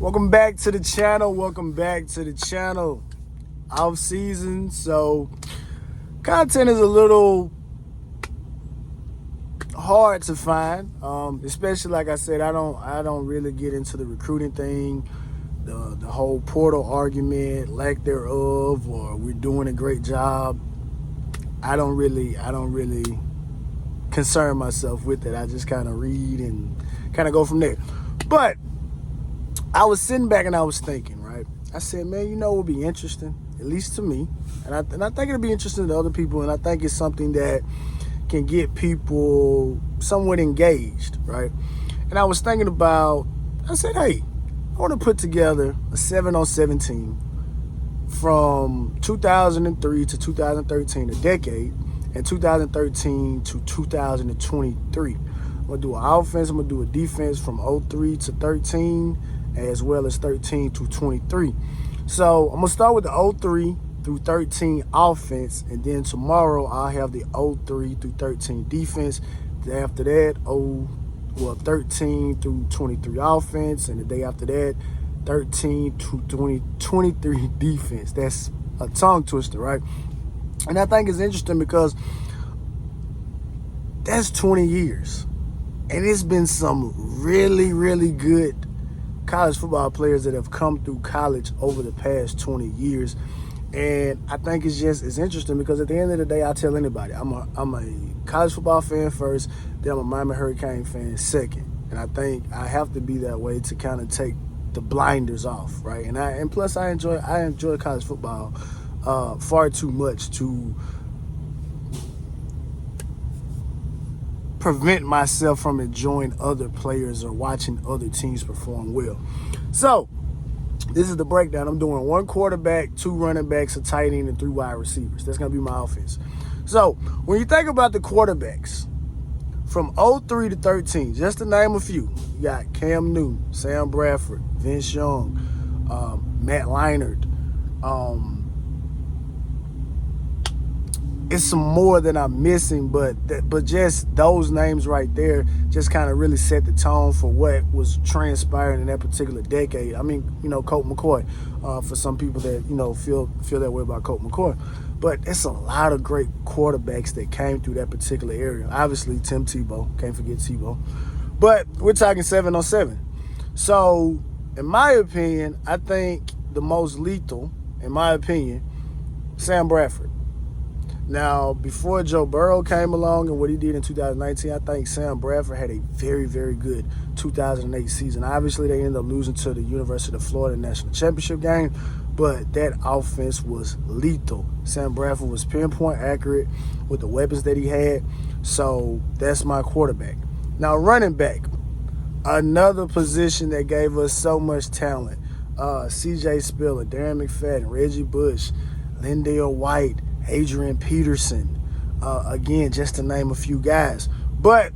Welcome back to the channel. Welcome back to the channel. Off season, so content is a little hard to find. Especially like I said, I don't really get into the recruiting thing, the whole portal argument, lack thereof, or we're doing a great job. I don't really concern myself with it. I just kind of read and kind of go from there. But I was sitting back and I was thinking, right? I said, man, you know what would be interesting, at least to me, and I think it'll be interesting to other people, and I think it's something that can get people somewhat engaged, right? And I was thinking about, I said, hey, I want to put together a 7-on-7 team from 2003 to 2013, a decade, and 2013 to 2023. I'm going to do an offense, I'm going to do a defense from 03 to 13, as well as 13 to 23. So I'm going to start with the 03 through 13 offense, and then tomorrow I'll have the 03 through 13 defense. After that, 13 through 23 offense, and the day after that, 13 to 23 defense. That's a tongue twister, right? And I think it's interesting because that's 20 years. And it's been some really, really good college football players that have come through college over the past 20 years. And I think it's interesting because at the end of the day, I tell anybody, I'm a college football fan first, then I'm a Miami Hurricane fan second. And I think I have to be that way to kind of take the blinders off, right? And plus I enjoy college football far too much to prevent myself from enjoying other players or watching other teams perform well. So this is the breakdown. I'm doing 1 quarterback, 2 running backs, a tight end, and 3 wide receivers. That's going to be my offense. So when you think about the quarterbacks from 03 to 13, just to name a few, you got Cam Newton, Sam Bradford, Vince Young, Matt Leinart. It's some more that I'm missing, but just those names right there just kind of really set the tone for what was transpiring in that particular decade. I mean, Colt McCoy, for some people that, feel that way about Colt McCoy. But it's a lot of great quarterbacks that came through that particular area. Obviously, Tim Tebow, can't forget Tebow. But we're talking 7-on-7. So, in my opinion, I think the most lethal, in my opinion, Sam Bradford. Now, before Joe Burrow came along and what he did in 2019, I think Sam Bradford had a very, very good 2008 season. Obviously, they ended up losing to the University of Florida National Championship game, but that offense was lethal. Sam Bradford was pinpoint accurate with the weapons that he had, so that's my quarterback. Now, running back, another position that gave us so much talent. C.J. Spiller, Darren McFadden, Reggie Bush, Lindale White, Adrian Peterson, again, just to name a few guys. But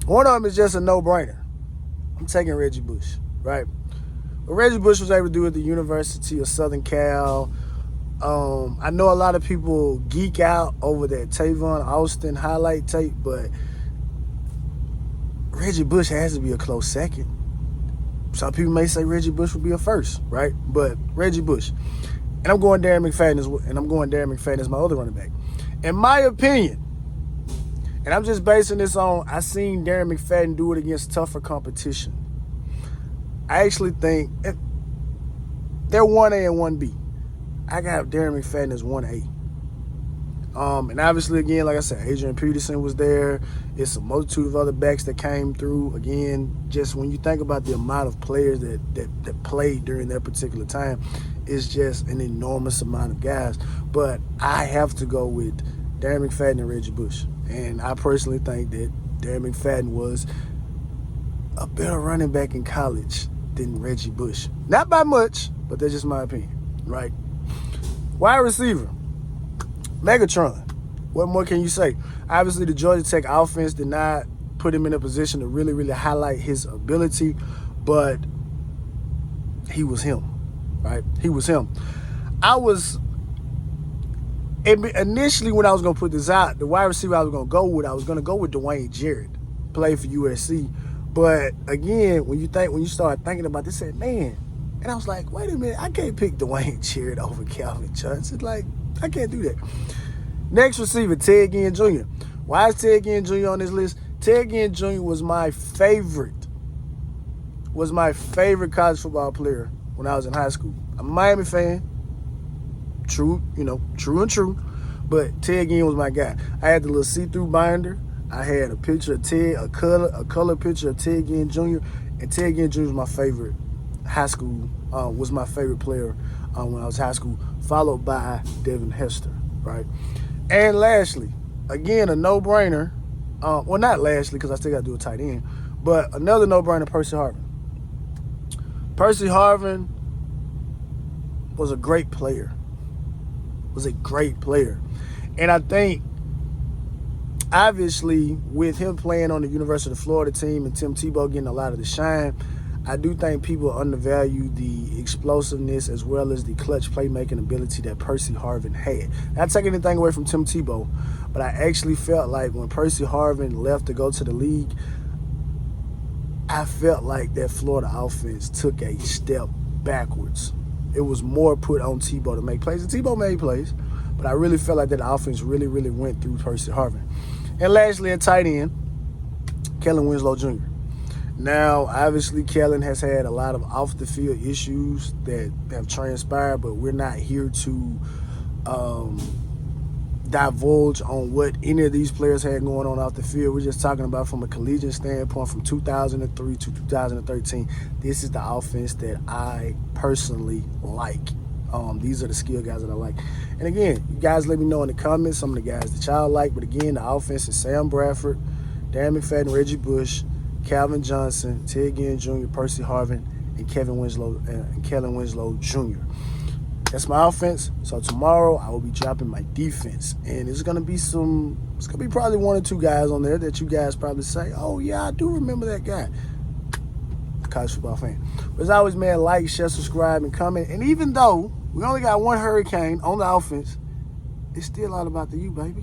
one of them is just a no-brainer. I'm taking Reggie Bush, right? What Reggie Bush was able to do at the University of Southern Cal. I know a lot of people geek out over that Tavon Austin highlight tape, but Reggie Bush has to be a close second. Some people may say Reggie Bush would be a first, right? But Reggie Bush. And I'm going Darren McFadden as my other running back. In my opinion, and I'm just basing this on, I seen Darren McFadden do it against tougher competition. I actually think they're 1A and 1B. I got Darren McFadden as 1A. And obviously, again, like I said, Adrian Peterson was there. It's a multitude of other backs that came through. Again, just when you think about the amount of players that played during that particular time, it's just an enormous amount of guys. But I have to go with Darren McFadden and Reggie Bush. And I personally think that Darren McFadden was a better running back in college than Reggie Bush. Not by much, but that's just my opinion, right? Wide receiver, Megatron. What more can you say? Obviously, the Georgia Tech offense did not put him in a position to really, really highlight his ability, but he was him, right? He was him. Initially, when I was going to put this out, the wide receiver I was going to go with Dwayne Jarrett, played for USC. But again, when you start thinking about this, said, man, and I was like, wait a minute, I can't pick Dwayne Jarrett over Calvin Johnson. Like, I can't do that. Next receiver, Ted Ginn Jr. Why is Ted Ginn Jr. on this list? Ted Ginn Jr. was my favorite college football player when I was in high school. I'm a Miami fan. True and true. But Ted Ginn was my guy. I had the little see-through binder. I had a picture of Ted, a color picture of Ted Ginn Jr. And Ted Ginn Jr. was my favorite high school, was my favorite player when I was high school, followed by Devin Hester, right? And lastly, again, a no-brainer. Well, not lastly, because I still got to do a tight end, but another no-brainer, Percy Harvin. Percy Harvin was a great player. And I think, obviously, with him playing on the University of Florida team and Tim Tebow getting a lot of the shine, I do think people undervalue the explosiveness as well as the clutch playmaking ability that Percy Harvin had. Not taking anything away from Tim Tebow, but I actually felt like when Percy Harvin left to go to the league, I felt like that Florida offense took a step backwards. It was more put on Tebow to make plays. And Tebow made plays, but I really felt like that offense really, really went through Percy Harvin. And lastly, at tight end, Kellen Winslow Jr. Now, obviously, Kellen has had a lot of off-the-field issues that have transpired, but we're not here to divulge on what any of these players had going on off the field. We're just talking about from a collegiate standpoint from 2003 to 2013. This is the offense that I personally like. These are the skill guys that I like. And again, you guys let me know in the comments some of the guys that y'all like. But again, the offense is Sam Bradford, Darren McFadden, Reggie Bush, Calvin Johnson, Ted Ginn Jr., Percy Harvin, and Kellen Winslow Jr. That's my offense. So tomorrow I will be dropping my defense. And it's gonna be probably one or two guys on there that you guys probably say, oh yeah, I do remember that guy. College football fan. But as always, man, like, share, subscribe, and comment. And even though we only got one hurricane on the offense, it's still all about the U, baby.